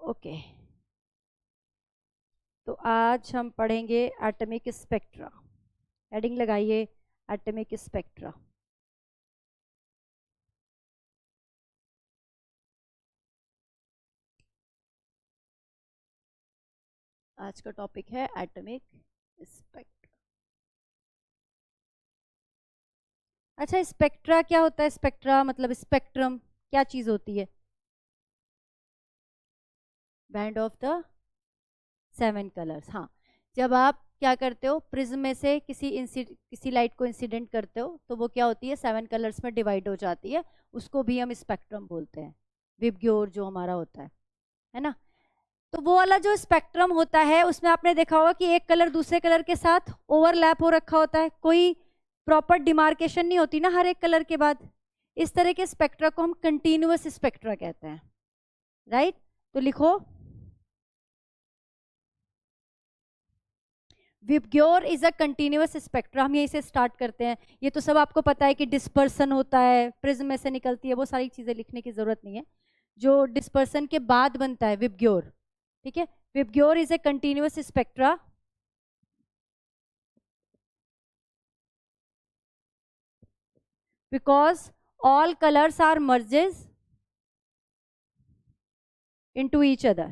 Okay, तो आज हम पढ़ेंगे एटॉमिक स्पेक्ट्रा। हेडिंग लगाइए एटॉमिक स्पेक्ट्रा। आज का टॉपिक है एटॉमिक स्पेक्ट्रा। अच्छा, स्पेक्ट्रा क्या होता है? स्पेक्ट्रा मतलब स्पेक्ट्रम क्या चीज होती है? Band of the 7 colours. हाँ, जब आप क्या करते हो, प्रिज्म में से किसी लाइट को इंसिडेंट करते हो तो वो क्या होती है, 7 कलर्स में डिवाइड हो जाती है। उसको भी हम स्पेक्ट्रम बोलते हैं, विबग्योर जो हमारा होता है ना। तो वो वाला जो स्पेक्ट्रम होता है उसमें आपने देखा होगा कि एक कलर दूसरे कलर के साथ ओवरलैप हो रखा होता है, कोई प्रॉपर डिमार्केशन नहीं होती ना हर एक कलर के बाद। इस तरह के स्पेक्ट्रा को हम कंटिन्यूअस स्पेक्ट्रा कहते हैं, राइट? तो लिखो, VIBGYOR is a continuous spectra. हम यहीं से स्टार्ट करते हैं। ये तो सब आपको पता है कि डिस्पर्सन होता है, प्रिज्म में से निकलती है, वो सारी चीजें लिखने की जरूरत नहीं है। जो डिस्पर्सन के बाद बनता है विबग्योर, ठीक है। VIBGYOR is a continuous spectra because all colors are merges into each other.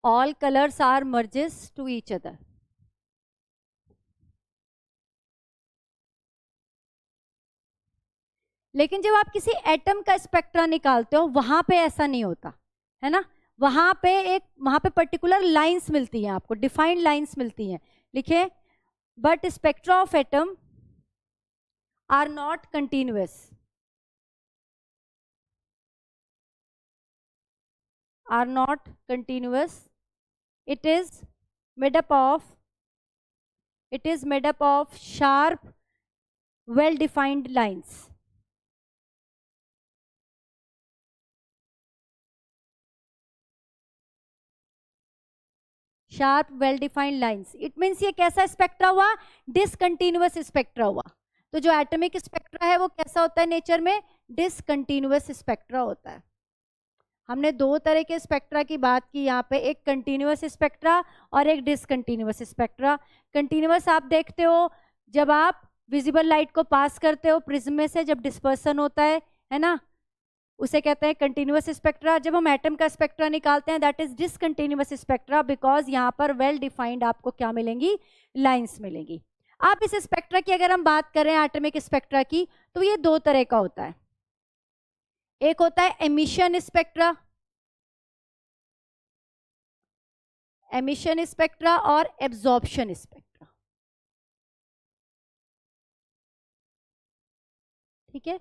All colors are merges to each other. लेकिन जब आप किसी एटम का स्पेक्ट्रा निकालते हो वहां पे ऐसा नहीं होता है ना। वहां पे पर्टिकुलर लाइंस मिलती हैं, आपको डिफाइंड लाइंस मिलती हैं। लिखे, but spectra of atom are not continuous, are not continuous. It is made up of sharp, well defined lines. Sharp well defined lines. It means ये कैसा स्पेक्ट्रा हुआ? डिसकंटिन्यूअस स्पेक्ट्रा हुआ। तो जो एटॉमिक स्पेक्ट्रा है वो कैसा होता है नेचर में? डिसकंटिन्यूअस स्पेक्ट्रा होता है। हमने दो तरह के स्पेक्ट्रा की बात की यहाँ पे, एक कंटिन्यूअस स्पेक्ट्रा और एक डिसकंटिन्यूअस स्पेक्ट्रा। कंटिन्यूअस आप देखते हो जब आप विजिबल लाइट को पास करते हो प्रिज्म में से, जब डिस्पर्सन होता है ना, उसे कहते हैं कंटिन्यूअस स्पेक्ट्रा। जब हम एटम का स्पेक्ट्रा निकालते हैं that is discontinuous spectra, because यहाँ पर वेल डिफाइंड आपको क्या मिलेंगी? लाइंस मिलेंगी। अब इस स्पेक्ट्रा की अगर हम बात करें एटॉमिक स्पेक्ट्रा की, तो ये दो तरह का होता है। एक होता है एमिशन स्पेक्ट्रा, एमिशन स्पेक्ट्रा और एब्जॉर्प्शन स्पेक्ट्रा, ठीक है।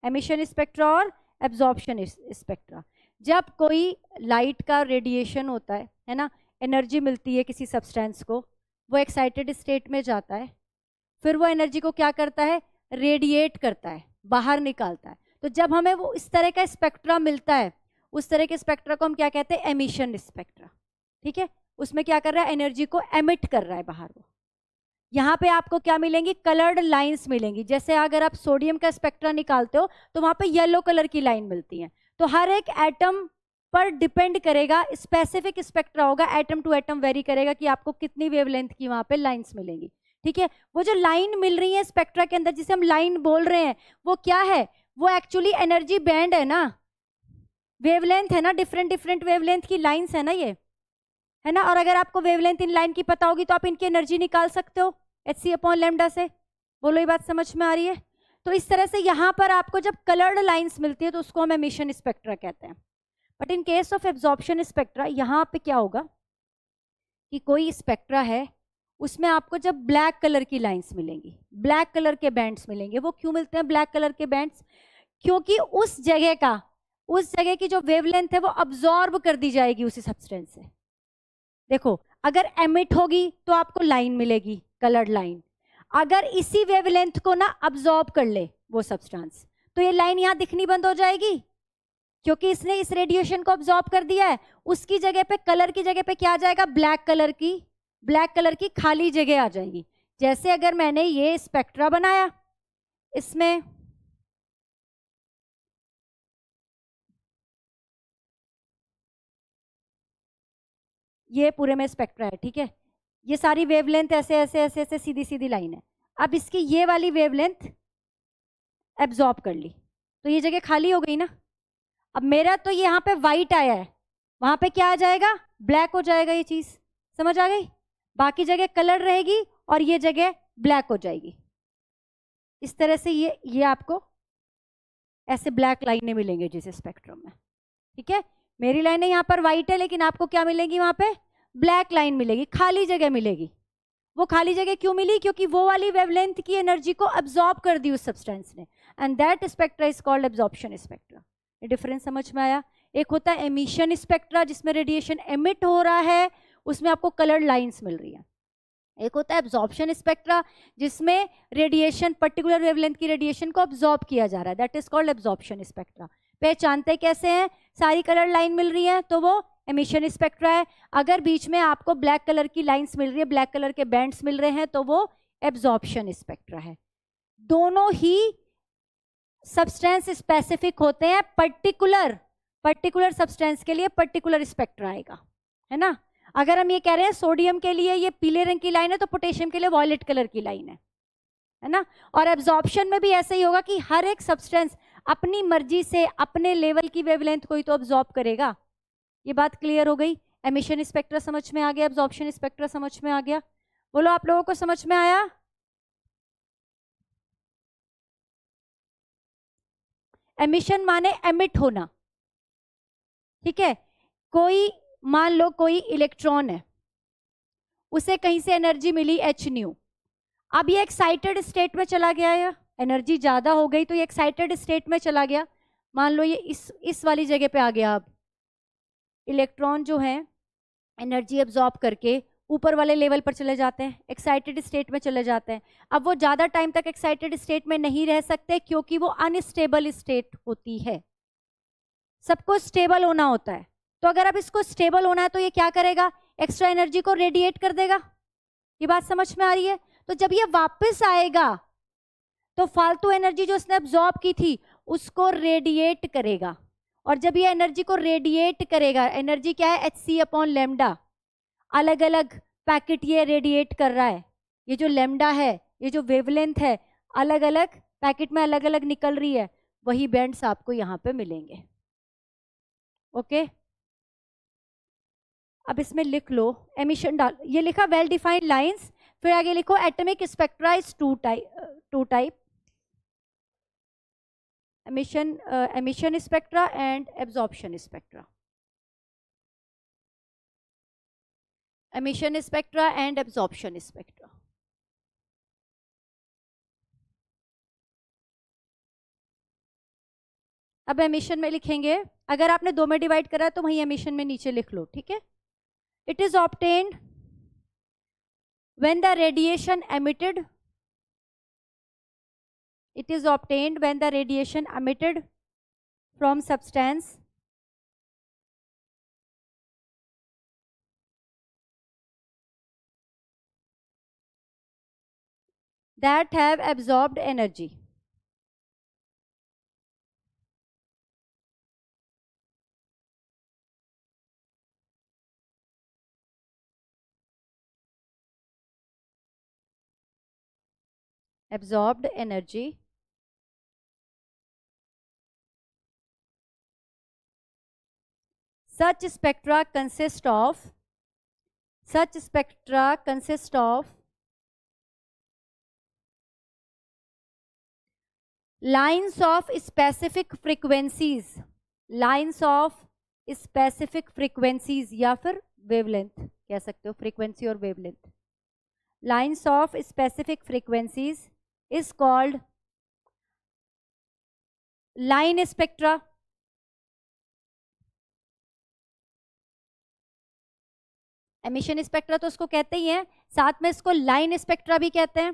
एमिशन स्पेक्ट्रा और एब्जॉर्प्शन स्पेक्ट्रा। जब कोई लाइट का रेडिएशन होता है ना, एनर्जी मिलती है किसी सब्सटेंस को, वो एक्साइटेड स्टेट में जाता है, फिर वो एनर्जी को क्या करता है? रेडिएट करता है, बाहर निकालता है। तो जब हमें वो इस तरह का स्पेक्ट्रा मिलता है, उस तरह के स्पेक्ट्रा को हम क्या कहते हैं? एमिशन स्पेक्ट्रा, ठीक है। उसमें क्या कर रहा है? एनर्जी को एमिट कर रहा है बाहर वो। यहाँ पे आपको क्या मिलेंगी? कलर्ड लाइंस मिलेंगी। जैसे अगर आप सोडियम का स्पेक्ट्रा निकालते हो तो वहां पे येलो कलर की लाइन मिलती है। तो हर एक एटम पर डिपेंड करेगा, स्पेसिफिक स्पेक्ट्रा होगा, एटम टू एटम वेरी करेगा कि आपको कितनी वेवलेंथ की वहां पे लाइंस मिलेंगी, ठीक है। वो जो लाइन मिल रही है स्पेक्ट्रा के अंदर, जिसे हम लाइन बोल रहे हैं, वो क्या है? वो एक्चुअली एनर्जी बैंड है ना, वेवलेंथ है ना, डिफरेंट डिफरेंट वेवलेंथ की लाइंस है ना ये, है ना। और अगर आपको वेवलेंथ इन लाइन की पता होगी तो आप इनकी एनर्जी निकाल सकते हो hc/λ से। बोलो, ये बात समझ में आ रही है? तो इस तरह से यहाँ पर आपको जब कलर्ड लाइंस मिलती है तो उसको हम एमिशन स्पेक्ट्रा कहते हैं। But in case of absorption spectra, यहाँ पे क्या होगा कि कोई स्पेक्ट्रा है, उसमें आपको जब ब्लैक कलर की लाइंस मिलेंगी, ब्लैक कलर के बैंड्स मिलेंगे। वो क्यों मिलते हैं ब्लैक कलर के बैंड्स? क्योंकि उस जगह की जो वेवलेंथ है वो अब्जॉर्ब कर दी जाएगी उसी सब्सटेंस से। देखो, अगर एमिट होगी तो आपको लाइन मिलेगी, कलर्ड लाइन। अगर इसी वेवलेंथ को ना अब्जॉर्ब कर ले वो सब्सटेंस, तो ये लाइन यहां दिखनी बंद हो जाएगी, क्योंकि इसने इस रेडिएशन को अब्जॉर्ब कर दिया है। उसकी जगह पे, कलर की जगह पे क्या आ जाएगा? ब्लैक कलर की खाली जगह आ जाएगी। जैसे अगर मैंने ये स्पेक्ट्रा बनाया, इसमें ये पूरे में स्पेक्ट्रा है, ठीक है। ये सारी वेवलेंथ ऐसे ऐसे ऐसे ऐसे सीधी सीधी लाइन है। अब इसकी ये वाली वेवलेंथ एब्जॉर्ब कर ली तो ये जगह खाली हो गई ना। अब मेरा तो यहाँ पे वाइट आया है, वहां पे क्या आ जाएगा, ब्लैक हो जाएगा। ये चीज समझ आ गई। बाकी जगह कलर रहेगी और ये जगह ब्लैक हो जाएगी। इस तरह से ये आपको ऐसे ब्लैक लाइनें मिलेंगे जैसे स्पेक्ट्रम में, ठीक है। मेरी लाइनें यहाँ पर वाइट है लेकिन आपको क्या मिलेगी, वहां पे ब्लैक लाइन मिलेगी, खाली जगह मिलेगी। वो खाली जगह क्यों मिली, क्योंकि वो वाली वेवलेंथ की एनर्जी को अब्सॉर्ब कर दी उस सब्सटेंस ने, and that spectra is called absorption spectra. ये डिफरेंस समझ में आया। एक होता है एमिशन स्पेक्ट्रा जिसमें रेडिएशन एमिट हो रहा है, उसमें आपको कलर्ड लाइंस मिल रही है। एक होता है एब्जॉर्प्शन स्पेक्ट्रा जिसमें रेडिएशन, पर्टिकुलर वेवलेंथ की रेडिएशन को अब्सॉर्ब किया जा रहा है, that is called absorption spectra. पहचानते कैसे हैं, सारी कलर लाइन मिल रही है तो वो एमिशन स्पेक्ट्रा है। अगर बीच में आपको ब्लैक कलर की लाइंस मिल रही है, ब्लैक कलर के बैंड्स मिल रहे हैं तो वो एब्जॉर्प्शन स्पेक्ट्रा है। दोनों ही सब्सटेंस स्पेसिफिक होते हैं, पर्टिकुलर सब्सटेंस के लिए पर्टिकुलर स्पेक्ट्रा आएगा, है ना। अगर हम ये कह रहे हैं सोडियम के लिए ये पीले रंग की लाइन है तो पोटेशियम के लिए वॉयलेट कलर की लाइन है ना। और एब्जॉर्प्शन में भी ऐसा ही होगा कि हर एक सब्सटेंस अपनी मर्जी से अपने लेवल की वेवलेंथ को ही तो अब्सॉर्ब करेगा। ये बात क्लियर हो गई। एमिशन स्पेक्ट्रा समझ में आ गया, एब्जॉर्प्शन स्पेक्ट्रा समझ में आ गया। बोलो आप लोगों को समझ में आया। एमिशन माने एमिट होना, ठीक है। कोई मान लो कोई इलेक्ट्रॉन है, उसे कहीं से एनर्जी मिली एच न्यू। अब ये एक्साइटेड स्टेट में चला गया, या एनर्जी ज्यादा हो गई तो ये एक्साइटेड स्टेट में चला गया। मान लो ये इस वाली जगह पे आ गया। अब इलेक्ट्रॉन जो है एनर्जी एब्जॉर्ब करके ऊपर वाले लेवल पर चले जाते हैं, एक्साइटेड स्टेट में चले जाते हैं। अब वो ज़्यादा टाइम तक एक्साइटेड स्टेट में नहीं रह सकते क्योंकि वो अनस्टेबल स्टेट होती है। सबको स्टेबल होना होता है, तो अगर अब इसको स्टेबल होना है तो ये क्या करेगा, एक्स्ट्रा एनर्जी को रेडिएट कर देगा। ये बात समझ में आ रही है। तो जब ये वापस आएगा तो फालतू एनर्जी जो उसने एब्जॉर्ब की थी उसको रेडिएट करेगा। और जब ये एनर्जी को रेडिएट करेगा, एनर्जी क्या है, hc/λ, अलग अलग पैकेट ये रेडिएट कर रहा है। ये जो लैम्डा है, ये जो वेवलेंथ है, अलग अलग पैकेट में अलग अलग निकल रही है, वही बैंड्स आपको यहाँ पे मिलेंगे। ओके, अब इसमें लिख लो एमिशन डाल, ये लिखा वेल डिफाइंड लाइंस, फिर आगे लिखो atomic spectra is two type, emission spectra and absorption spectra. Emission spectra and absorption spectra. अब एमिशन में लिखेंगे, अगर आपने दो में डिवाइड करा तो वहीं एमिशन में नीचे लिख लो, ठीक है। It is obtained when the radiation emitted, it is obtained when the radiation emitted from substance that have absorbed energy. Absorbed energy such spectra consist of lines of specific frequencies, या फिर wavelength कह सकते हो, frequency और wavelength. Lines of specific frequencies is called line spectra. Emission spectra तो उसको कहते ही हैं, साथ में इसको लाइन स्पेक्ट्रा भी कहते हैं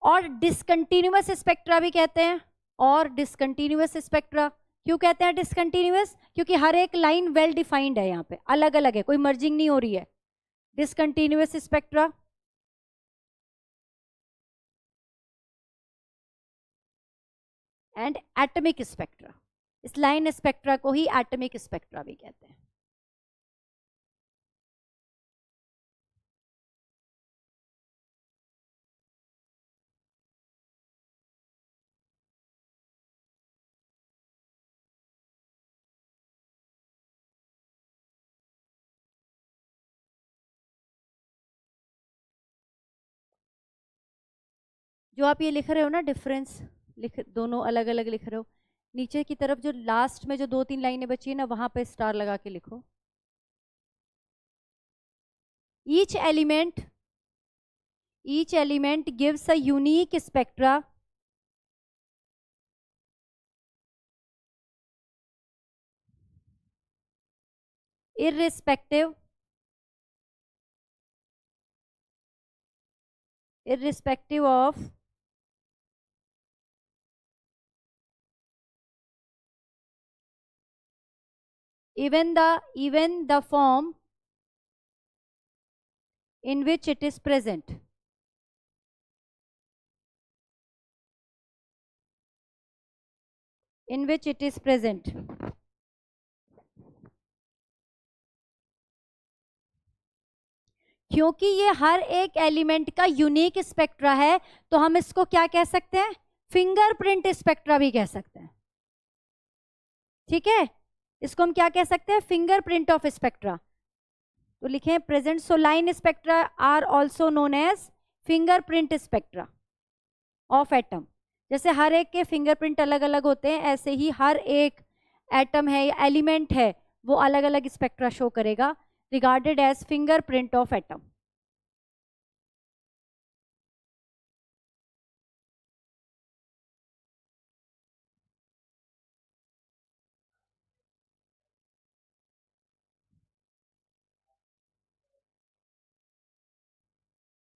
और डिसकंटिन्यूअस स्पेक्ट्रा भी कहते हैं। और डिसकंटिन्यूअस स्पेक्ट्रा क्यों कहते हैं डिसकंटिन्यूअस, क्योंकि हर एक लाइन वेल डिफाइंड है, यहाँ पे अलग अलग है, कोई मर्जिंग नहीं हो रही है। Discontinuous spectra and atomic spectra. इस लाइन स्पेक्ट्रा को ही एटमिक स्पेक्ट्रा भी कहते हैं। जो आप ये लिख रहे हो ना डिफरेंस, दोनों अलग अलग लिख रहे हो, नीचे की तरफ जो लास्ट में जो 2-3 लाइनें बची है ना, वहां पे स्टार लगा के लिखो। Each element gives a unique spectra irrespective of even the form in which it is present. In which it is present. क्योंकि ये हर एक एलिमेंट का यूनिक स्पेक्ट्रा है, तो हम इसको क्या कह सकते हैं? फिंगरप्रिंट स्पेक्ट्रा भी कह सकते हैं। ठीक है, इसको हम क्या कह सकते हैं? Fingerprint of spectra. तो लिखें present. So line spectra are also known as fingerprint spectra of atom. जैसे हर एक के फिंगरप्रिंट अलग अलग होते हैं, ऐसे ही हर एक एटम है या एलिमेंट है वो अलग अलग स्पेक्ट्रा शो करेगा, regarded as fingerprint of atom.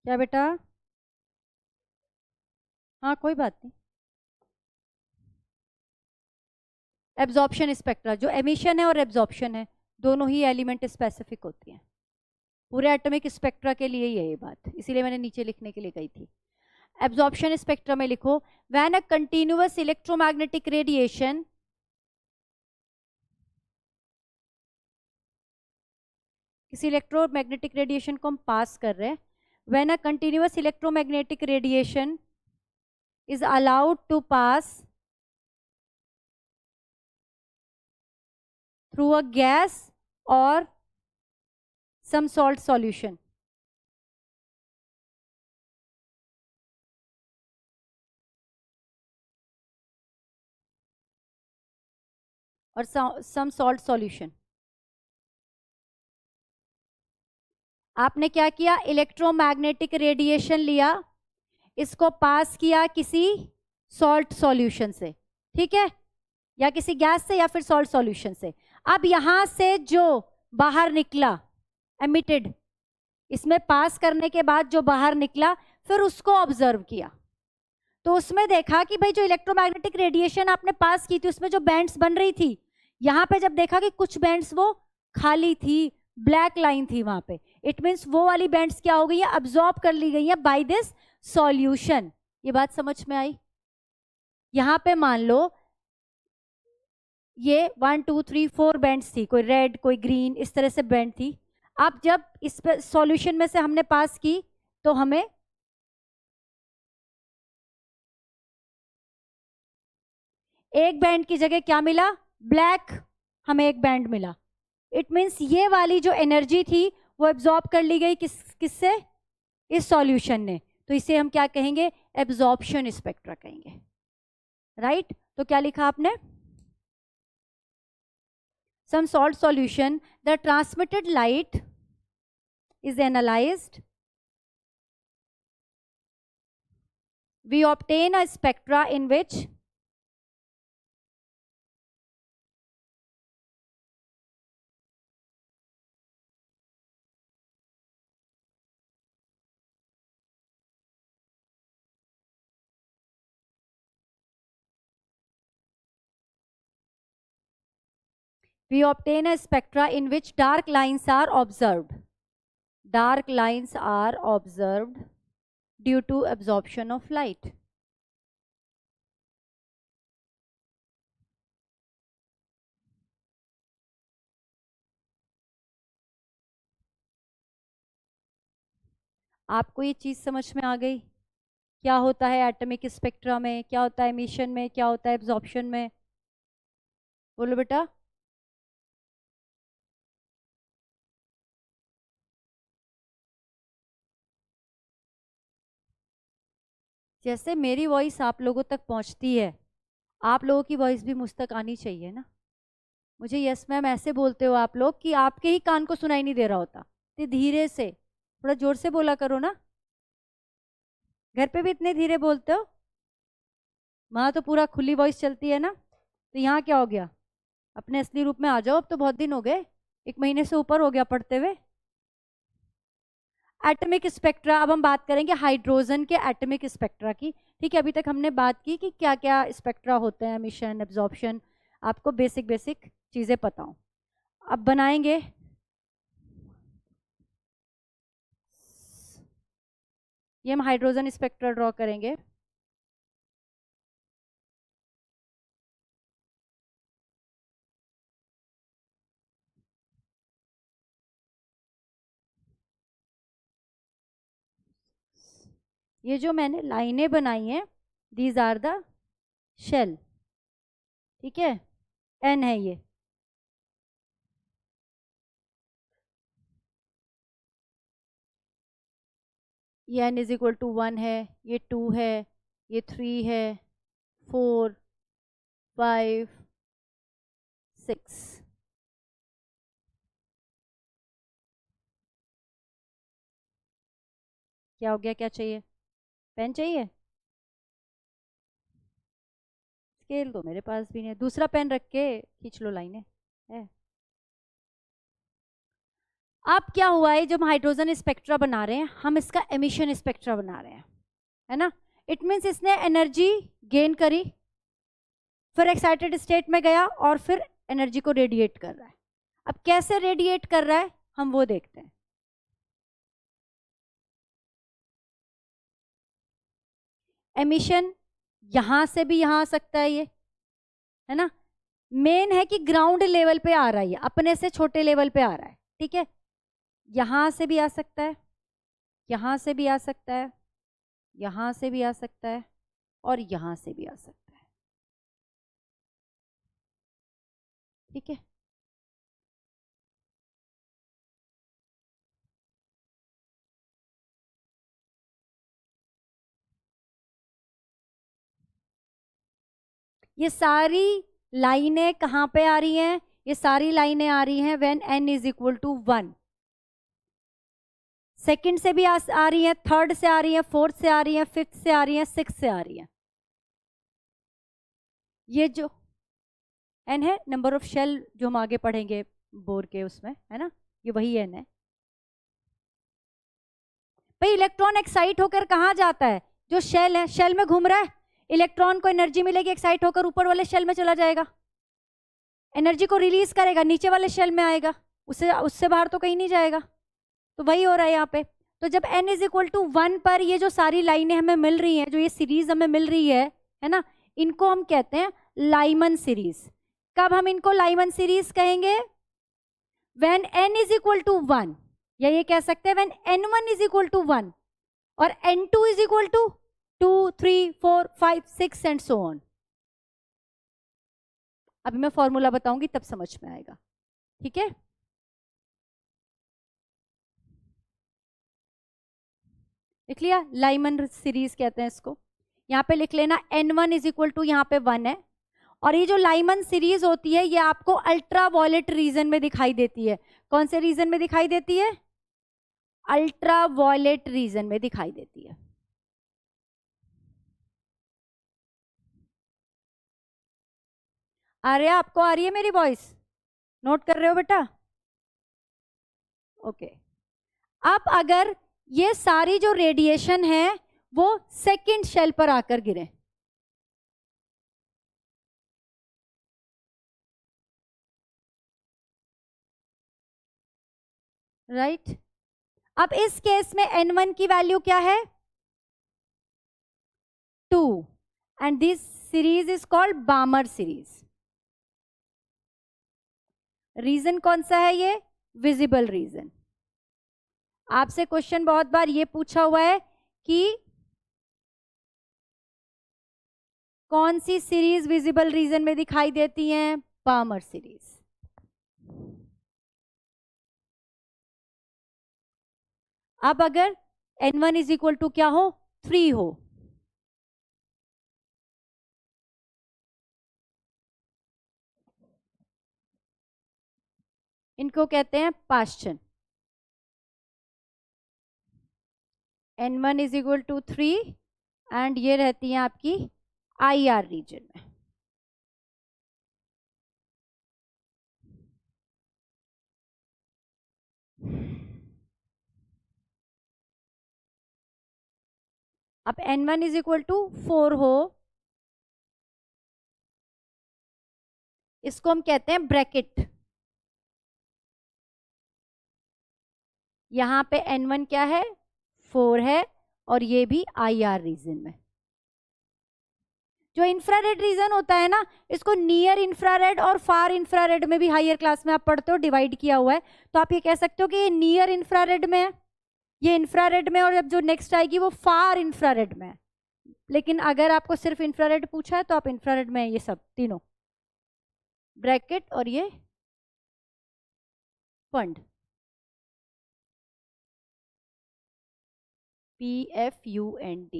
क्या बेटा? हाँ कोई बात नहीं। एब्जॉर्प्शन स्पेक्ट्रा, जो एमिशन है और एब्जॉर्प्शन है, दोनों ही एलिमेंट स्पेसिफिक होती हैं। पूरे एटॉमिक स्पेक्ट्रा के लिए ही है ये बात, इसीलिए मैंने नीचे लिखने के लिए कही थी। एब्जॉर्प्शन स्पेक्ट्रा में लिखो, when a continuous electromagnetic radiation किसी इलेक्ट्रोमैग्नेटिक रेडिएशन को हम पास कर रहे हैं, when a continuous electromagnetic radiation is allowed to pass through a gas or some salt solution. और some salt solution. आपने क्या किया? इलेक्ट्रोमैग्नेटिक रेडिएशन लिया, इसको पास किया किसी सॉल्ट सॉल्यूशन से, ठीक है, या किसी गैस से या फिर सॉल्ट सॉल्यूशन से। अब यहां से जो बाहर निकला एमिटेड, इसमें पास करने के बाद जो बाहर निकला, फिर उसको ऑब्जर्व किया, तो उसमें देखा कि भाई जो इलेक्ट्रोमैग्नेटिक रेडिएशन आपने पास की थी उसमें जो बैंड्स बन रही थी, यहां पे जब देखा कि कुछ बैंड्स वो खाली थी, ब्लैक लाइन थी वहां पे, इट मीन्स वो वाली बैंड्स क्या हो गई है? अब्सॉर्ब कर ली गई है बाय दिस सॉल्यूशन। ये बात समझ में आई? यहां पे मान लो ये 1 2 3 4 बैंड्स थी, कोई रेड कोई ग्रीन, इस तरह से बैंड थी। अब जब इस पे सॉल्यूशन में से हमने पास की तो हमें एक बैंड की जगह क्या मिला? ब्लैक, हमें एक बैंड मिला। इट मीन्स ये वाली जो एनर्जी थी वो एब्जॉर्ब कर ली गई किससे? इस सॉल्यूशन ने। तो इसे हम क्या कहेंगे? एब्जॉर्प्शन स्पेक्ट्रा कहेंगे, राइट? तो क्या लिखा आपने? some salt solution, the transmitted light is analyzed, we obtain a spectra in which dark lines are observed. Dark lines are observed due to absorption of light. आपको ये चीज समझ में आ गई? क्या होता है एटॉमिक स्पेक्ट्रा में, क्या होता है एमिशन में, क्या होता है एब्जॉर्प्शन में? बोलो बेटा। जैसे मेरी वॉइस आप लोगों तक पहुंचती है, आप लोगों की वॉइस भी मुझ तक आनी चाहिए ना। मुझे यस मैम ऐसे बोलते हो आप लोग कि आपके ही कान को सुनाई नहीं दे रहा होता। तो धीरे से, थोड़ा जोर से बोला करो ना। घर पे भी इतने धीरे बोलते हो? वहां तो पूरा खुली वॉइस चलती है ना, तो यहाँ क्या हो गया? अपने असली रूप में आ जाओ। अब तो बहुत दिन हो गए, 1 महीने से ऊपर हो गया पढ़ते हुए। एटॉमिक स्पेक्ट्रा, अब हम बात करेंगे हाइड्रोजन के एटॉमिक स्पेक्ट्रा की। ठीक है, अभी तक हमने बात की कि क्या क्या स्पेक्ट्रा होते हैं, एमिशन, एब्जॉर्प्शन, आपको बेसिक बेसिक चीजें पता हो। अब बनाएंगे, ये हम हाइड्रोजन स्पेक्ट्रा ड्रॉ करेंगे। ये जो मैंने लाइनें बनाई हैं, दीज आर द शेल। ठीक है, एन है ये एन इज इक्वल टू 1 है, ये 2 है, ये 3 है, 4, 5, 6। क्या हो गया? क्या चाहिए? पेन चाहिए? स्केल तो मेरे पास भी नहीं है, दूसरा पेन रख के खींच लो लाइनें है। अब क्या हुआ है, जब हम हाइड्रोजन स्पेक्ट्रा बना रहे हैं, हम इसका एमिशन स्पेक्ट्रा बना रहे हैं, है ना। इट मीन्स इसने एनर्जी गेन करी, फिर एक्साइटेड स्टेट में गया और फिर एनर्जी को रेडिएट कर रहा है। अब कैसे रेडिएट कर रहा है हम वो देखते हैं। एमिशन यहां से भी यहां आ सकता है ये, है ना। मेन है कि ग्राउंड लेवल पे आ रहा है, अपने से छोटे लेवल पे आ रहा है। ठीक है, यहां से भी आ सकता है, यहां से भी आ सकता है, यहां से भी आ सकता है, और यहां से भी आ सकता है। ठीक है, ये सारी लाइनें कहां पे आ रही हैं? ये सारी लाइनें आ रही हैं when n is equal to 1। Second से भी आ रही हैं, थर्ड से आ रही हैं, फोर्थ से आ रही हैं, फिफ्थ से आ रही हैं, सिक्स से आ रही हैं। ये जो n है, नंबर ऑफ शेल, जो हम आगे पढ़ेंगे बोर के उसमें, है ना, ये वही n है भाई। इलेक्ट्रॉन एक्साइट होकर कहाँ जाता है? जो शेल है, शेल में घूम रहा है, इलेक्ट्रॉन को एनर्जी मिलेगी, एक्साइट होकर ऊपर वाले शेल में चला जाएगा, एनर्जी को रिलीज करेगा, नीचे वाले शेल में आएगा, उससे उससे बाहर तो कहीं नहीं जाएगा। तो वही हो रहा है यहाँ पे। तो जब n इज इक्वल टू 1 पर ये जो सारी लाइनें हमें मिल रही हैं, जो ये सीरीज हमें मिल रही है ना, इनको हम कहते हैं लाइमन सीरीज। कब हम इनको लाइमन सीरीज कहेंगे? When n is equal to 1, या ये कह सकते हैं when n1 is equal to 1 और n2 is equal to 2, 3, 4, 5, 6 and so on. अभी मैं फॉर्मूला बताऊंगी तब समझ में आएगा। ठीक है, लिख लिया? लाइमन सीरीज कहते हैं इसको। यहाँ पे लिख लेना n1 इज इक्वल टू, यहाँ पे 1 है। और ये जो लाइमन सीरीज होती है, ये आपको अल्ट्रा वॉयलेट रीजन में दिखाई देती है। कौन से रीजन में दिखाई देती है? अल्ट्रा वॉयलेट रीजन में दिखाई देती है। आ रहा है? आपको आ रही है मेरी वॉइस? नोट कर रहे हो बेटा? ओके। अब अगर ये सारी जो रेडिएशन है वो सेकंड शेल पर आकर गिरे, राइट। अब इस केस में n1 की वैल्यू क्या है? 2, and this series is called Balmer series. Region कौन सा है? ये विजिबल रीजन। आपसे क्वेश्चन बहुत बार ये पूछा हुआ है कि कौन सी सीरीज विजिबल रीजन में दिखाई देती हैं? Balmer series. अब अगर n1 इज इक्वल टू क्या हो? 3 हो, इनको कहते हैं Paschen. n1 is equal to 3 and ये रहती है आपकी IR रीजन में। अब n1 इज इक्वल टू 4 हो, इसको हम कहते हैं ब्रैकेट। यहां पे n1 क्या है? 4 है, और ये भी IR रीजन में। जो इंफ्रारेड रीजन होता है ना, इसको नियर इंफ्रारेड और फार इंफ्रारेड में भी हायर क्लास में आप पढ़ते हो डिवाइड किया हुआ है। तो आप ये कह सकते हो कि ये नियर इंफ्रारेड में है, ये इंफ्रारेड में, और अब जो नेक्स्ट आएगी वो फार इंफ्रारेड में है। लेकिन अगर आपको सिर्फ इंफ्रारेड पूछा है तो आप इंफ्रारेड में है ये सब तीनों, ब्रैकेट और ये Pfund, PFUND।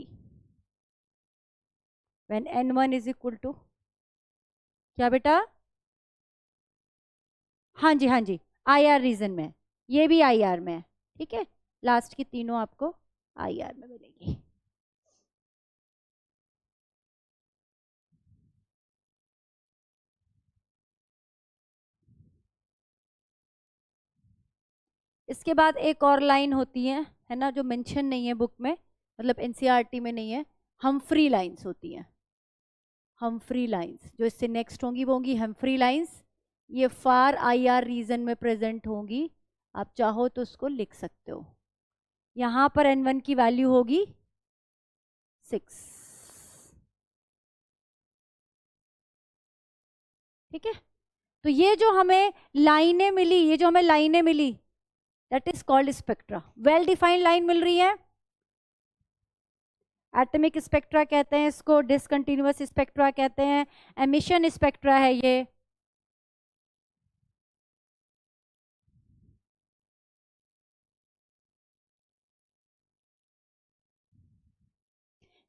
when n1 is equal to क्या बेटा? हाँ जी, हाँ जी, IR रीजन में, ये भी IR में है। ठीक है, लास्ट की तीनों आपको IR में मिलेगी। इसके बाद एक और लाइन होती है ना, जो मेंशन नहीं है बुक में, मतलब NCERT में नहीं है। हमफ्री लाइंस होती हैं, हमफ्री लाइंस। जो इससे नेक्स्ट होंगी वो होंगी हमफ्री लाइंस। ये फार IR रीजन में प्रेजेंट होंगी। आप चाहो तो उसको लिख सकते हो। यहां पर n1 की वैल्यू होगी 6। ठीक है, तो ये जो हमें लाइनें मिली, ये जो हमें लाइनें मिली, that is called spectra. Well defined line मिल रही है, एटॉमिक स्पेक्ट्रा कहते हैं इसको, डिसकंटिन्यूअस स्पेक्ट्रा कहते हैं, एमिशन स्पेक्ट्रा है ये।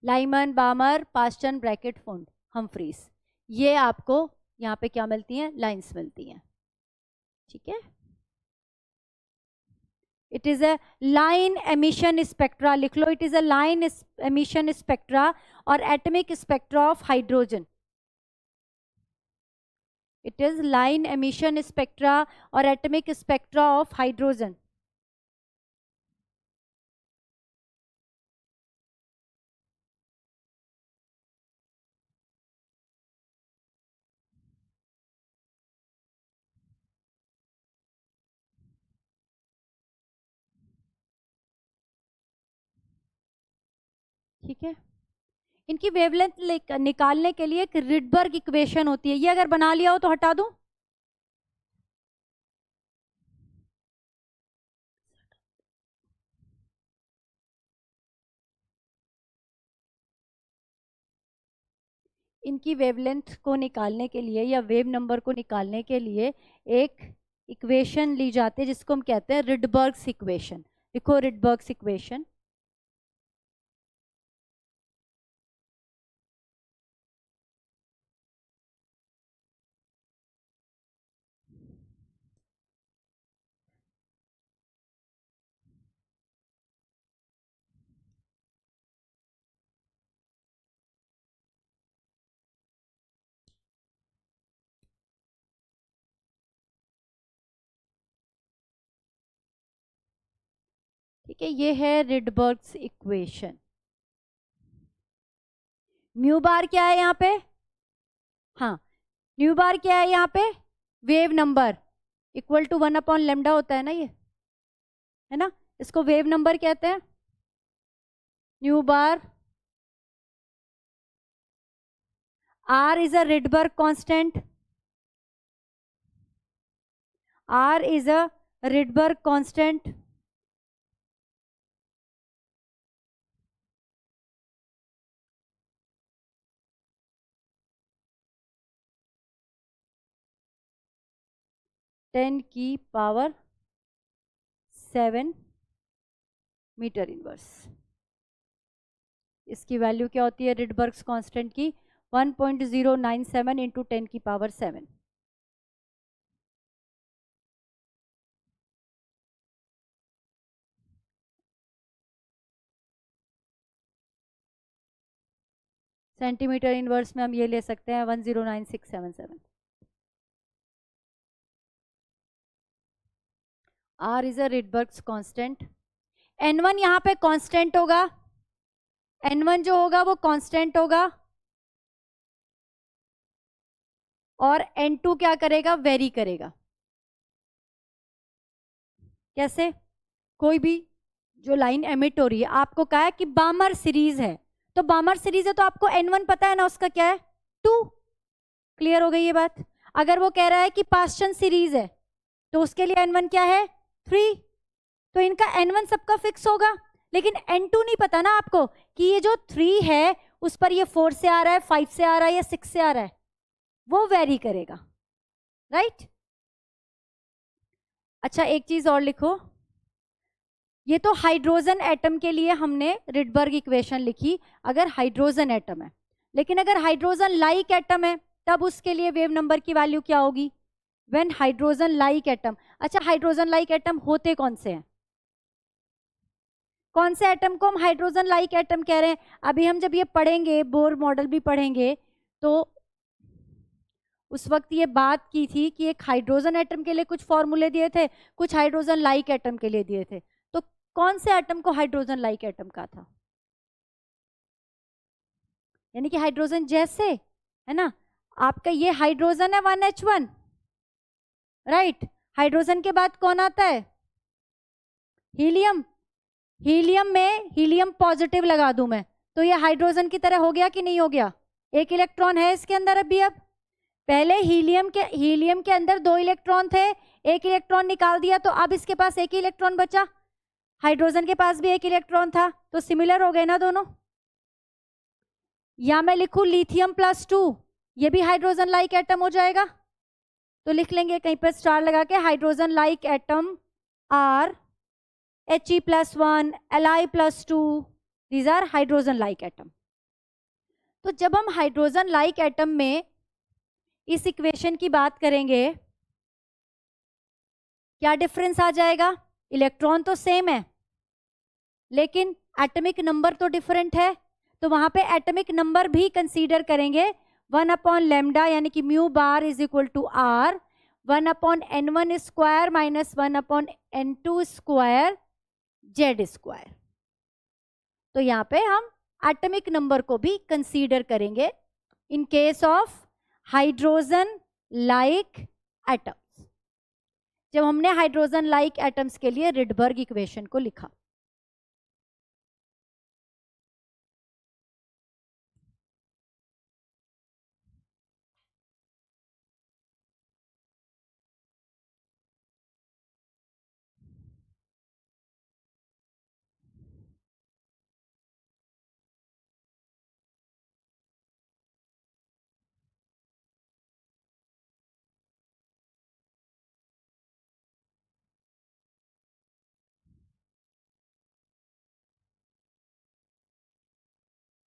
लाइमन, बामर, पास्टन, ब्रैकेट, फोंड, हमफ्रीज, ये आपको यहाँ पे क्या मिलती हैं? लाइंस मिलती हैं। ठीक है, it is a line emission spectra, लिख लो, it is a line emission spectra और atomic spectra of hydrogen. It is line emission spectra और एटॉमिक स्पेक्ट्रा ऑफ हाइड्रोजन। ठीक है, इनकी वेवलेंथ निकालने के लिए एक रिडबर्ग इक्वेशन होती है, ये अगर बना लिया हो तो हटा दूं। इनकी वेवलेंथ को निकालने के लिए या वेव नंबर को निकालने के लिए एक इक्वेशन ली जाती है जिसको हम कहते हैं रिडबर्ग्स इक्वेशन। लिखो रिडबर्ग्स इक्वेशन। ठीक है, ये है रिडबर्ग्स इक्वेशन। म्यू बार क्या है यहाँ पे? हाँ, म्यू बार क्या है यहाँ पे? वेव नंबर इक्वल टू 1/λ होता है ना, ये है ना, इसको वेव नंबर कहते हैं। Mu bar, R is a Rydberg constant. R is a Rydberg constant. 10 की पावर 7 मीटर इनवर्स। इसकी वैल्यू क्या होती है रिडबर्ग्स कांस्टेंट की? 1.097 इंटू 10 की पावर 7। सेंटीमीटर इनवर्स में हम ये ले सकते हैं 109677। R is a Rydberg's constant. N1 यहाँ पे कांस्टेंट होगा, N1 जो होगा वो कांस्टेंट होगा, और N2 क्या करेगा? वेरी करेगा। कैसे? कोई भी जो लाइन एमिट हो रही है, आपको कहा है कि बामर सीरीज है, तो बामर सीरीज है तो आपको N1 पता है ना, उसका क्या है? 2। क्लियर हो गई ये बात? अगर वो कह रहा है कि पास्चन सीरीज है तो उसके लिए N1 क्या है? 3। तो इनका N1 सबका फिक्स होगा, लेकिन N2 नहीं पता ना आपको कि ये जो 3 है उस पर ये 4 से आ रहा है, 5 से आ रहा है या 6 से आ रहा है, वो वेरी करेगा। राइट? अच्छा, एक चीज और लिखो, ये तो हाइड्रोजन एटम के लिए हमने रिडबर्ग इक्वेशन लिखी अगर हाइड्रोजन एटम है, लेकिन अगर हाइड्रोजन लाइक एटम है तब उसके लिए वेव नंबर की वैल्यू क्या होगी? When hydrogen like atom. अच्छा, हाइड्रोजन लाइक एटम होते कौन से हैं? कौन से एटम को हम हाइड्रोजन लाइक एटम कह रहे हैं? अभी हम जब ये पढ़ेंगे, बोर मॉडल भी पढ़ेंगे, तो उस वक्त ये बात की थी कि एक हाइड्रोजन एटम के लिए कुछ फॉर्मूले दिए थे, कुछ हाइड्रोजन लाइक एटम के लिए दिए थे। तो कौन से एटम को हाइड्रोजन लाइक एटम का था? यानी कि हाइड्रोजन जैसे, है ना? आपका ये हाइड्रोजन है 1H1, राइट? हाइड्रोजन के बाद कौन आता है? हीलियम। हीलियम में हीलियम पॉजिटिव लगा दूं मैं, तो ये हाइड्रोजन की तरह हो गया कि नहीं हो गया? एक इलेक्ट्रॉन है इसके अंदर अभी। अब पहले हीलियम के अंदर 2 इलेक्ट्रॉन थे, एक इलेक्ट्रॉन निकाल दिया तो अब इसके पास एक ही इलेक्ट्रॉन बचा। हाइड्रोजन के पास भी एक इलेक्ट्रॉन था, तो सिमिलर हो गए ना दोनों। या मैं लिखूं लिथियम +2, ये भी हाइड्रोजन लाइक एटम हो जाएगा। तो लिख लेंगे कहीं पर स्टार लगा के, hydrogen like atom are He+1, Li+2, these are hydrogen like atom. तो जब हम हाइड्रोजन लाइक एटम में इस इक्वेशन की बात करेंगे, क्या डिफरेंस आ जाएगा? इलेक्ट्रॉन तो सेम है, लेकिन एटॉमिक नंबर तो डिफरेंट है, तो वहां पे एटॉमिक नंबर भी कंसीडर करेंगे। 1/λ यानी कि mu bar is equal to R, 1/N1 square minus 1/N2 square Z²। तो यहाँ पे हम एटॉमिक नंबर को भी कंसीडर करेंगे in case of hydrogen like atoms, जब हमने हाइड्रोजन लाइक एटम्स के लिए रिडबर्ग इक्वेशन को लिखा।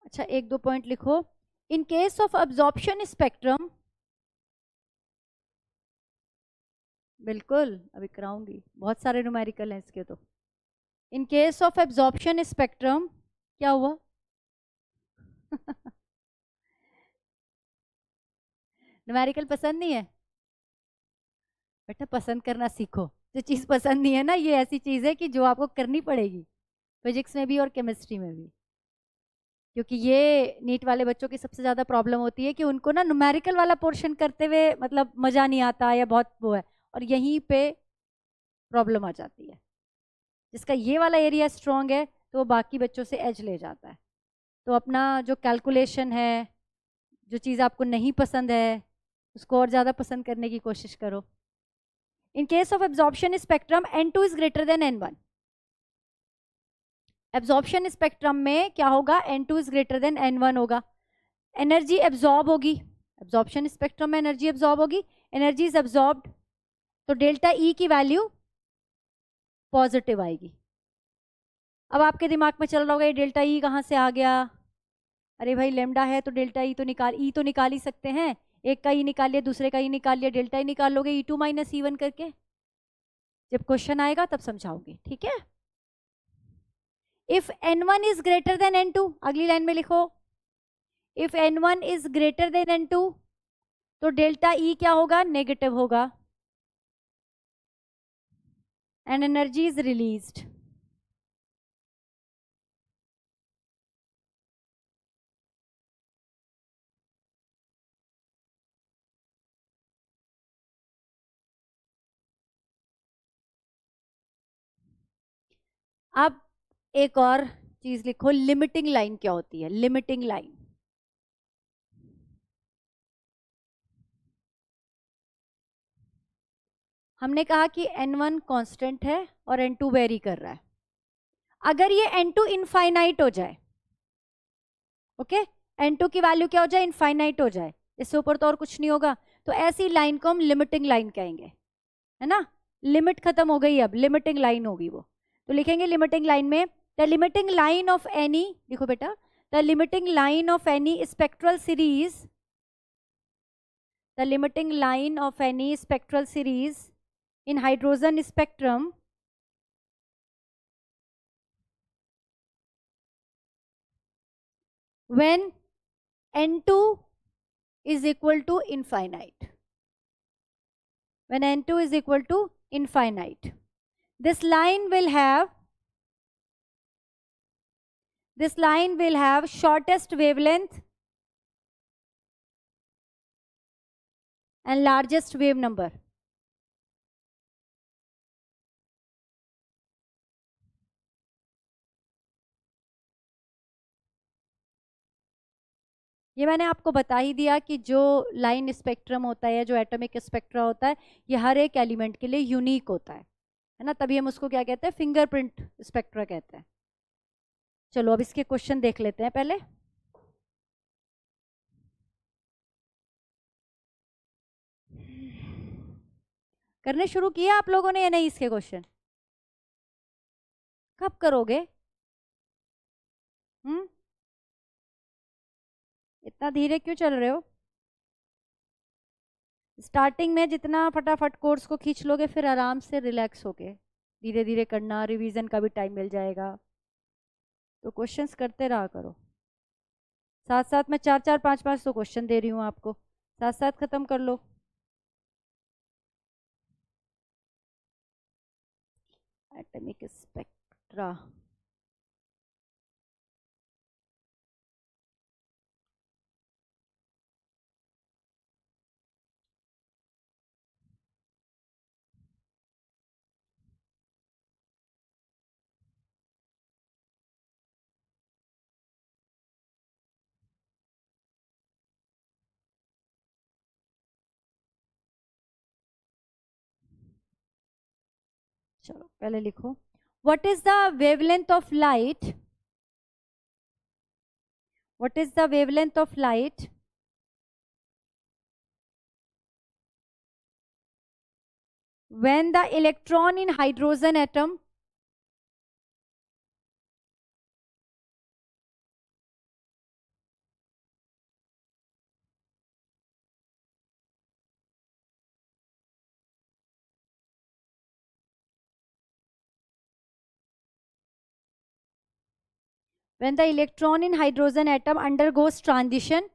अच्छा, 1-2 पॉइंट लिखो। In case of absorption spectrum, बिल्कुल अभी कराऊंगी, बहुत सारे न्यूमेरिकल हैं इसके। तो in case of absorption spectrum क्या हुआ? न्यूमेरिकल पसंद नहीं है? बेटा पसंद करना सीखो। जो चीज़ पसंद नहीं है ना, ये ऐसी चीज़ है कि जो आपको करनी पड़ेगी, फिजिक्स में भी और केमिस्ट्री में भी। क्योंकि ये नीट वाले बच्चों की सबसे ज़्यादा प्रॉब्लम होती है कि उनको ना न्यूमेरिकल वाला पोर्शन करते हुए मतलब मज़ा नहीं आता या बहुत वो है, और यहीं पे प्रॉब्लम आ जाती है। जिसका ये वाला एरिया स्ट्रॉन्ग है तो वो बाकी बच्चों से एज ले जाता है। तो अपना जो कैलकुलेशन है, जो चीज़ आपको नहीं पसंद है, उसको और ज़्यादा पसंद करने की कोशिश करो। In case of absorption spectrum N2 is greater than N1। Absorption spectrum में क्या होगा? N2 is greater than N1 होगा। एनर्जी एब्जॉर्ब होगी, एब्जॉर्प्शन स्पेक्ट्रम में एनर्जी एब्जॉर्ब होगी, एनर्जी इज एब्जॉर्ब्ड तो डेल्टा ई की वैल्यू पॉजिटिव आएगी। अब आपके दिमाग में चल रहा होगा ये डेल्टा ई कहाँ से आ गया? अरे भाई लेमडा है तो डेल्टा ई तो निकाल ही सकते हैं। एक का ई निकाल लिया, दूसरे का ई निकाल लिया, डेल्टा ई निकाल लोगे ई टू माइनस ई वन करके। जब क्वेश्चन आएगा तब समझाओगे, ठीक है। If n1 is greater than n2, अगली लाइन में लिखो, if n1 is greater than n2 तो डेल्टा ई क्या होगा? नेगेटिव होगा एंड एनर्जी इज रिलीज्ड। अब एक और चीज लिखो, लिमिटिंग लाइन क्या होती है? लिमिटिंग लाइन, हमने कहा कि n1 कांस्टेंट है और n2 वेरी कर रहा है। अगर ये n2 इनफाइनाइट हो जाए, ओके, n2 की वैल्यू क्या हो जाए? इनफाइनाइट हो जाए, इससे ऊपर तो और कुछ नहीं होगा, तो ऐसी लाइन को हम लिमिटिंग लाइन कहेंगे, है ना। लिमिट खत्म हो गई, अब लिमिटिंग लाइन होगी वो, तो लिखेंगे लिमिटिंग लाइन में the limiting line of any, देखो बेटा, the limiting line of any spectral series, the limiting line of any spectral series in hydrogen spectrum when n2 is equal to infinite, when n2 is equal to infinite, this line will have shortest wavelength and largest wave number. ये मैंने आपको बता ही दिया कि जो line spectrum होता है, जो एटॉमिक स्पेक्ट्रा होता है, ये हर एक एलिमेंट के लिए यूनिक होता है ना, तभी हम उसको क्या कहते हैं? फिंगरप्रिंट स्पेक्ट्रा कहते हैं। चलो अब इसके क्वेश्चन देख लेते हैं पहले। करने शुरू किया आप लोगों ने या नहीं? इसके क्वेश्चन कब करोगे? इतना धीरे क्यों चल रहे हो? स्टार्टिंग में जितना फटाफट कोर्स को खींच लोगे, फिर आराम से रिलैक्स होके धीरे धीरे करना, रिवीजन का भी टाइम मिल जाएगा, तो क्वेश्चंस करते रहा करो। साथ साथ में 4 4 5 5 तो क्वेश्चन दे रही हूँ आपको, साथ साथ खत्म कर लो। एटॉमिक स्पेक्ट्रा, चलो पहले लिखो, what is the wavelength of light, what is the wavelength of light when the electron in hydrogen atom when the electron in hydrogen atom undergoes transition,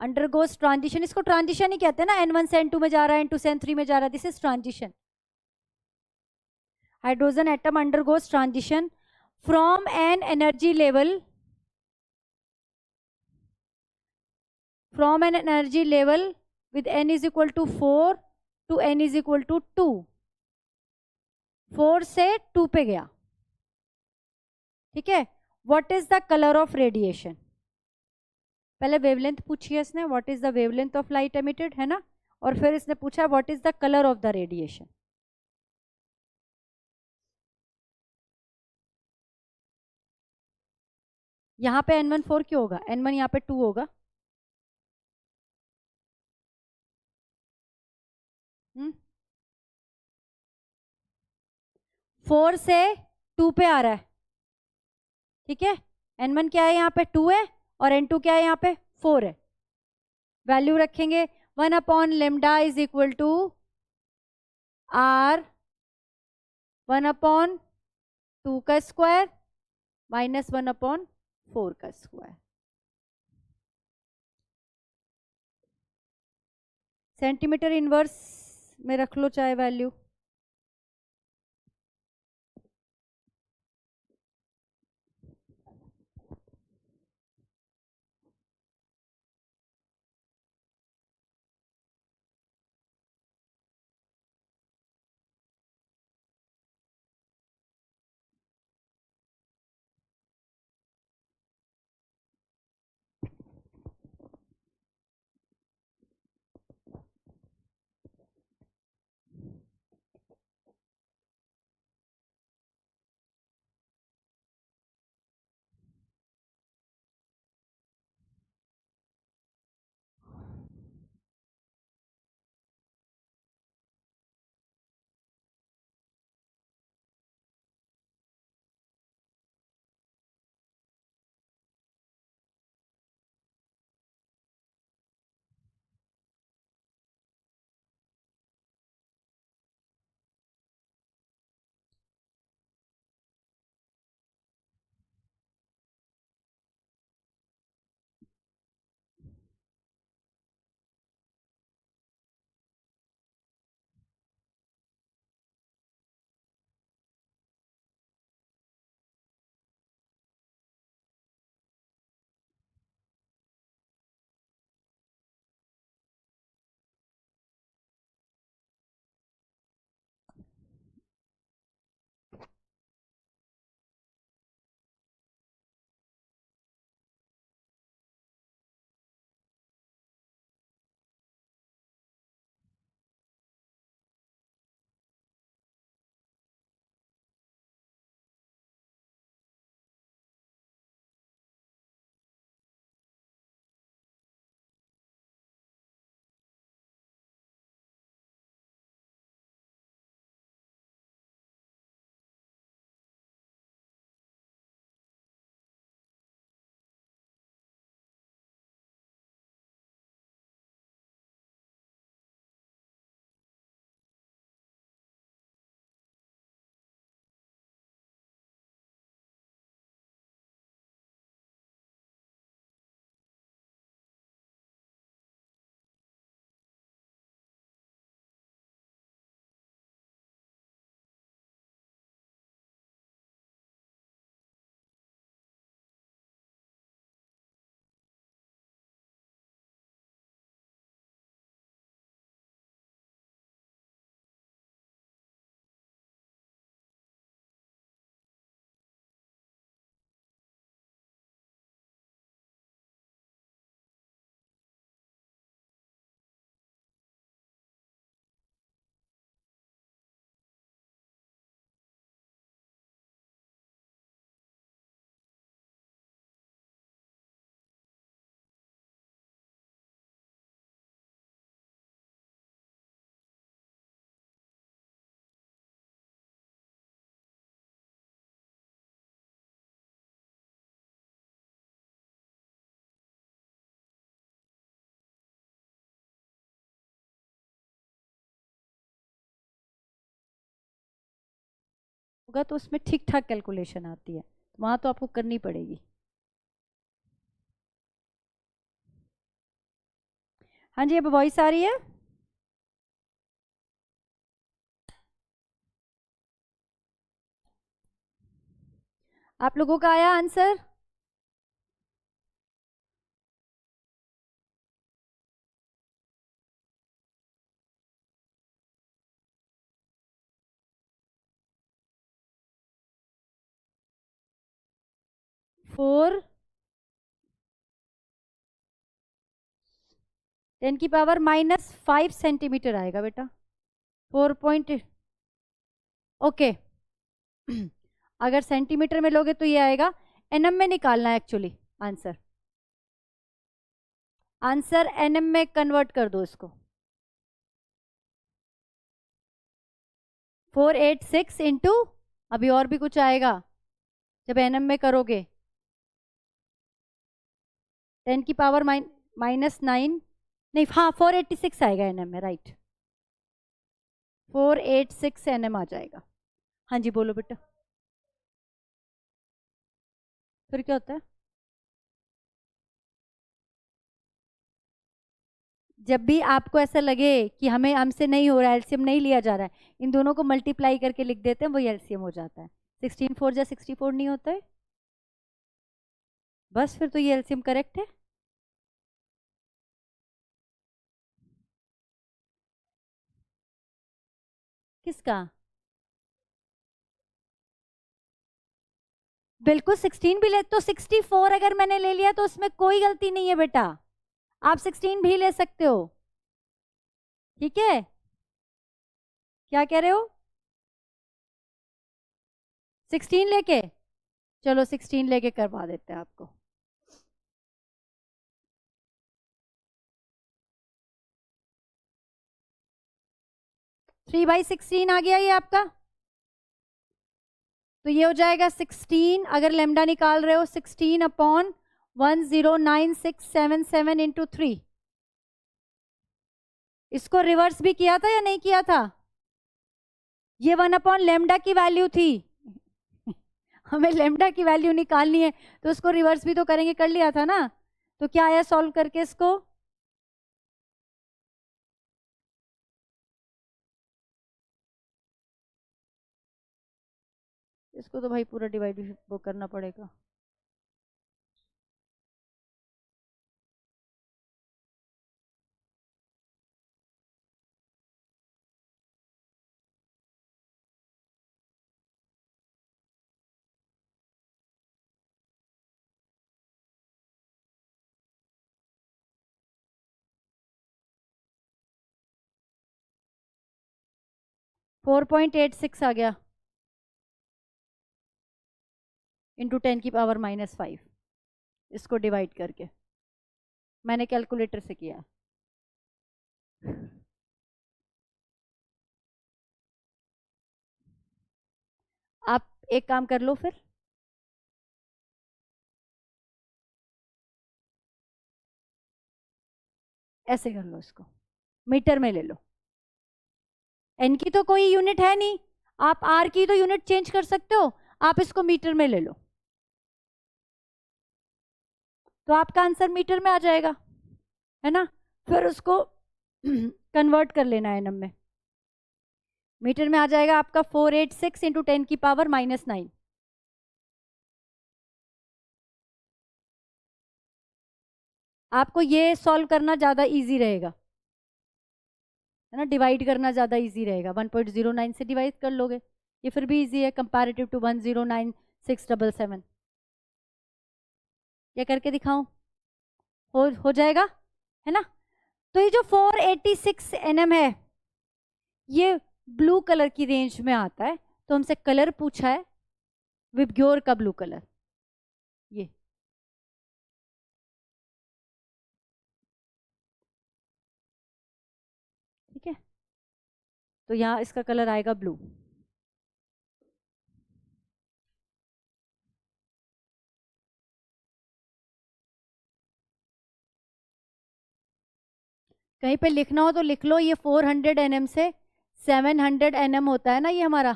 undergoes transition, इसको ट्रांजिशन ही कहते हैं ना, n1 से n2 में जा रहा है, n2 से n3 में जा रहा है, this is transition. Hydrogen atom undergoes transition from n energy level, from n energy level with n is equal to 4 to n is equal to 2, 4 से 2 पे गया, ठीक है। What is the colour of radiation, पहले wavelength पूछी है इसने, what is the wavelength of light emitted, है ना, और फिर इसने पूछा what is the colour of the radiation. यहाँ पे n1 4 क्यों होगा? n1 यहाँ पे 2 होगा, 4 से 2 पे आ रहा है, ठीक है। n1 क्या है यहाँ पे 2 है, और n2 क्या है यहाँ पे 4 है। वैल्यू रखेंगे 1 upon lambda is equal to r 1 upon 2 का स्क्वायर माइनस 1 अपॉन 4 का स्क्वायर। सेंटीमीटर इनवर्स में रख लो चाहे वैल्यू। होगा तो उसमें ठीक ठाक कैलकुलेशन आती है, वहां तो आपको करनी पड़ेगी। हाँ जी, अब वॉइस आ रही है। आप लोगों का आया आंसर? फोर 10⁻⁻5 सेंटीमीटर आएगा बेटा। 4 ओके। अगर सेंटीमीटर में लोगे तो ये आएगा। एनएम में निकालना है एक्चुअली आंसर। आंसर एनएम में कन्वर्ट कर दो इसको। 486 इंटू अभी और भी कुछ आएगा जब एनएम में करोगे। 10 की पावर -9, नहीं हाँ 486 आएगा एनएम में, राइट 486 एनएम आ जाएगा। हाँ जी बोलो बेटा। फिर क्या होता है? जब भी आपको ऐसा लगे कि हमें हमसे नहीं हो रहा है, एलसीएम नहीं लिया जा रहा है, इन दोनों को मल्टीप्लाई करके लिख देते हैं, वही एलसीएम हो जाता है। 16 4 जा 64 नहीं होता है? बस फिर तो ये एलसीएम करेक्ट है। किसका? बिल्कुल 16 भी ले तो 64 अगर मैंने ले लिया तो उसमें कोई गलती नहीं है बेटा, आप 16 भी ले सकते हो। ठीक है, क्या कह रहे हो? 16 लेके चलो 16 लेके करवा देते हैं आपको। 3/16 आ गया ये आपका। तो ये हो जाएगा 16, अगर लेमडा निकाल रहे हो 16/109677 इंटू 3। इसको रिवर्स भी किया था या नहीं किया था? ये 1/लेमडा की वैल्यू थी हमें लेमडा की वैल्यू निकालनी है तो उसको रिवर्स भी तो करेंगे, कर लिया था ना। तो क्या आया सॉल्व करके इसको? इसको तो भाई पूरा डिवाइड वो करना पड़ेगा। $4.86 आ गया इंटू 10⁻⁻5, इसको डिवाइड करके। मैंने कैलकुलेटर से किया। आप एक काम कर लो फिर, ऐसे कर लो, इसको मीटर में ले लो। एन की तो कोई यूनिट है नहीं, आप आर की तो यूनिट चेंज कर सकते हो, आप इसको मीटर में ले लो तो आपका आंसर मीटर में आ जाएगा, है ना। फिर उसको कन्वर्ट कर लेना है एनएम में। मीटर में आ जाएगा आपका 486 इंटू 10⁻⁻9। आपको ये सॉल्व करना ज़्यादा इजी रहेगा, है ना, डिवाइड करना ज़्यादा इजी रहेगा। 1.09 से डिवाइड कर लोगे, ये फिर भी इजी है कंपैरेटिव टू 109,677। क्या करके दिखाऊं? हो जाएगा, है ना। तो ये जो 486 एनएम है ये ब्लू कलर की रेंज में आता है, तो हमसे कलर पूछा है, विबग्योर का ब्लू कलर ये। ठीक है, तो यहाँ इसका कलर आएगा ब्लू। कहीं पे लिखना हो तो लिख लो, ये 400 एनएम से 700 एनएम होता है ना ये हमारा,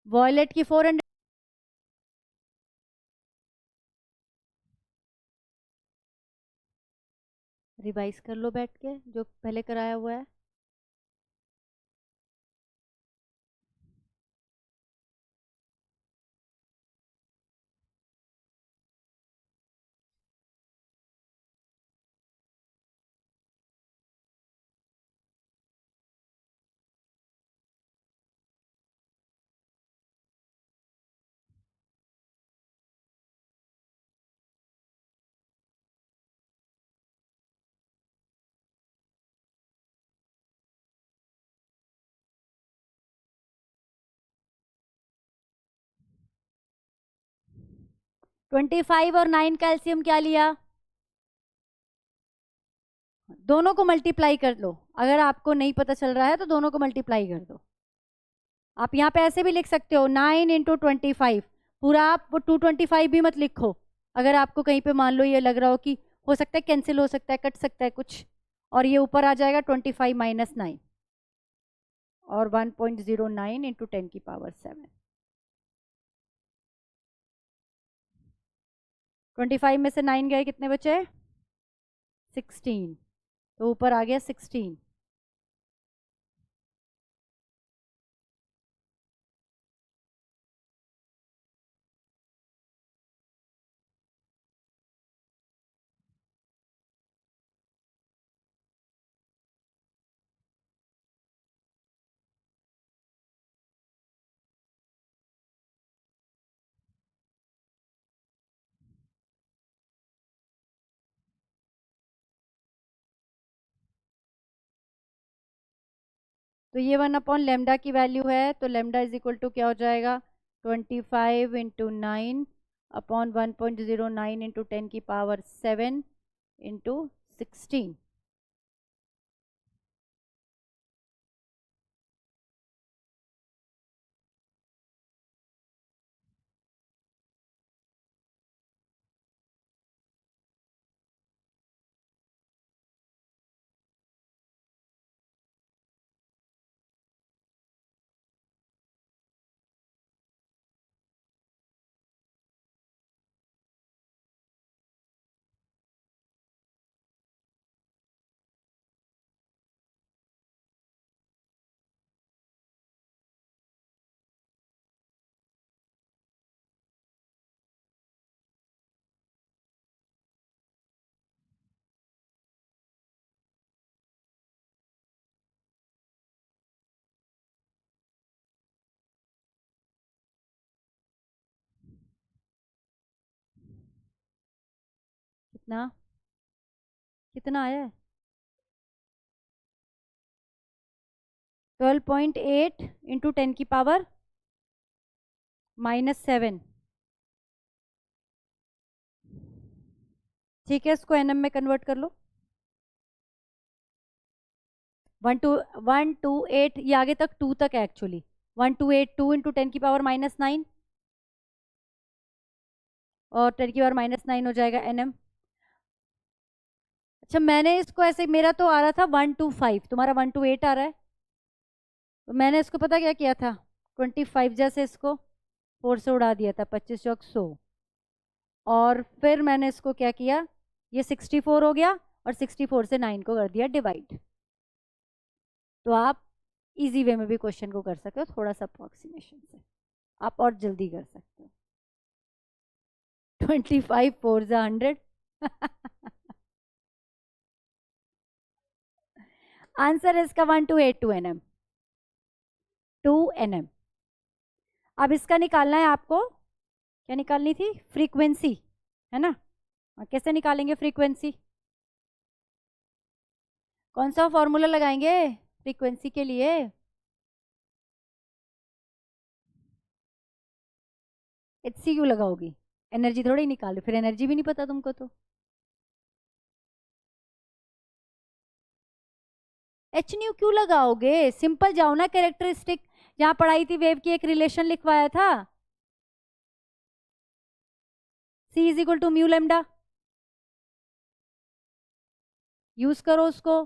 वॉयलेट की 400। रिवाइज कर लो बैठ के जो पहले कराया हुआ है। ट्वेंटी 25 और 9 कैल्शियम क्या लिया? दोनों को मल्टीप्लाई कर लो, अगर आपको नहीं पता चल रहा है तो दोनों को मल्टीप्लाई कर दो। आप यहाँ पे ऐसे भी लिख सकते हो 9 × 25, पूरा आप वो 225 भी मत लिखो। अगर आपको कहीं पे मान लो ये लग रहा हो कि हो सकता है कैंसिल हो सकता है, कट सकता है कुछ, और ये ऊपर आ जाएगा 25 - 9 और 1.09 × 10⁻7। 25 में से 9 गए, कितने बचे? 16। तो ऊपर आ गया 16। तो ये 1/λ की वैल्यू है, तो लेमडा इज इक्वल टू क्या हो जाएगा? 25 × 9 अपॉन 1.09 × 10⁻7 × 16। कितना कितना आया है? 12.8 × 10⁻−7। ठीक है, इसको एनएम में कन्वर्ट कर लो। 128, ये आगे तक 2 तक है एक्चुअली। 1282 × 10⁻−9 और 10⁻−9 हो जाएगा एनएम। अच्छा, मैंने इसको ऐसे, मेरा तो आ रहा था 125, तुम्हारा 128 आ रहा है। तो मैंने इसको पता क्या किया था, 25 जैसे इसको 4 से उड़ा दिया था, 25 चौक 100। और फिर मैंने इसको क्या किया, ये 64 हो गया और 64 से 9 को कर दिया डिवाइड। तो आप इजी वे में भी क्वेश्चन को कर सकते हो, थोड़ा सा अप्रोक्सीमेशन से आप और जल्दी कर सकते हो। 25 4 100। आंसर इसका 1282 nm, 2 nm। अब इसका निकालना है आपको, क्या निकालनी थी? फ्रीक्वेंसी, है ना? और कैसे निकालेंगे फ्रीक्वेंसी? कौन सा फॉर्मूला लगाएंगे फ्रीक्वेंसी के लिए? HC क्यों लगाओगी? एनर्जी थोड़ी निकालो, फिर एनर्जी भी नहीं पता तुमको तो। एच न्यू क्यों लगाओगे? सिंपल जाओ ना, कैरेक्टरिस्टिक जहां पढ़ाई थी वेव की, एक रिलेशन लिखवाया था, C is equal to mu lambda, use करो उसको।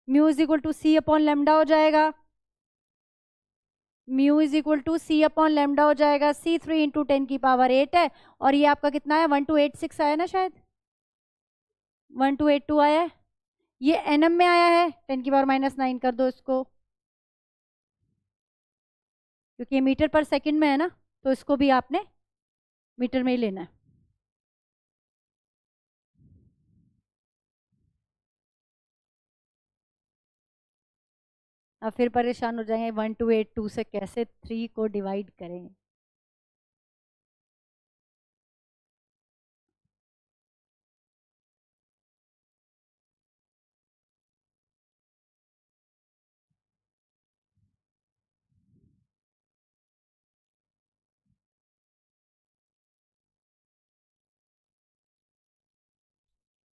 Mu is equal to C upon lambda हो जाएगा, mu is equal to C upon lambda हो जाएगा। C 3 × 10⁸ है, और ये आपका कितना है? 1286 आया ना शायद, 1282 आया है। ये एनएम में आया है, 10⁻−9 कर दो इसको, क्योंकि ये मीटर पर सेकंड में है ना, तो इसको भी आपने मीटर में ही लेना है। अब फिर परेशान हो जाएंगे 1282 से कैसे 3 को डिवाइड करें।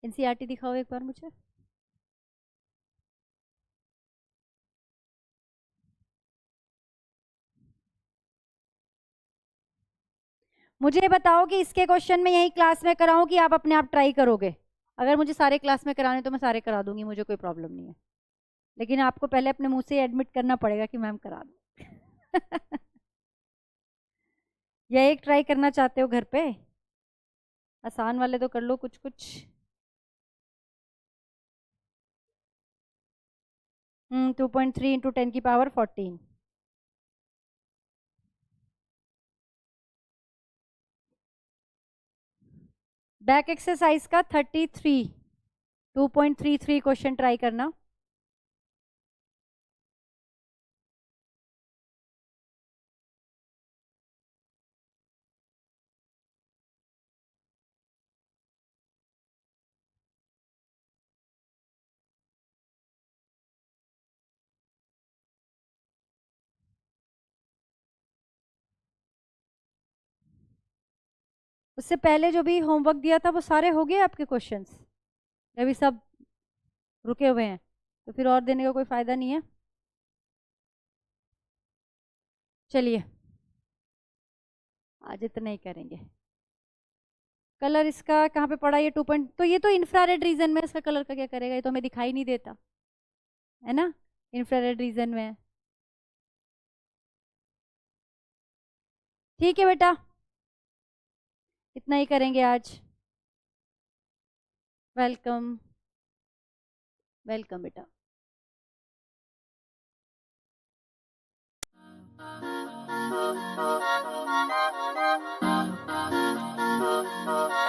एनसीईआरटी दिखाओ एक बार मुझे। मुझे बताओ कि इसके क्वेश्चन में यही क्लास में कराऊं कि आप अपने आप ट्राई करोगे? अगर मुझे सारे क्लास में कराने तो मैं सारे करा दूंगी, मुझे कोई प्रॉब्लम नहीं है, लेकिन आपको पहले अपने मुंह से एडमिट करना पड़ेगा कि मैम करा दूं। या एक ट्राई करना चाहते हो घर पे? आसान वाले तो कर लो कुछ कुछ। 2.3 इंटू 10⁻14। बैक एक्सरसाइज का 33, 2.33 क्वेश्चन ट्राई करना। उससे पहले जो भी होमवर्क दिया था वो सारे हो गए आपके क्वेश्चंस? अभी सब रुके हुए हैं? तो फिर और देने का कोई फायदा नहीं है। चलिए आज इतना ही करेंगे। कलर इसका कहाँ पे पड़ा ये 2 पॉइंट? तो ये तो इंफ्रारेड रीजन में, इसका कलर का क्या करेगा, ये तो हमें दिखाई नहीं देता है ना, इंफ्रारेड रीजन में है। ठीक है बेटा, इतना ही करेंगे आज। वेलकम, वेलकम बेटा।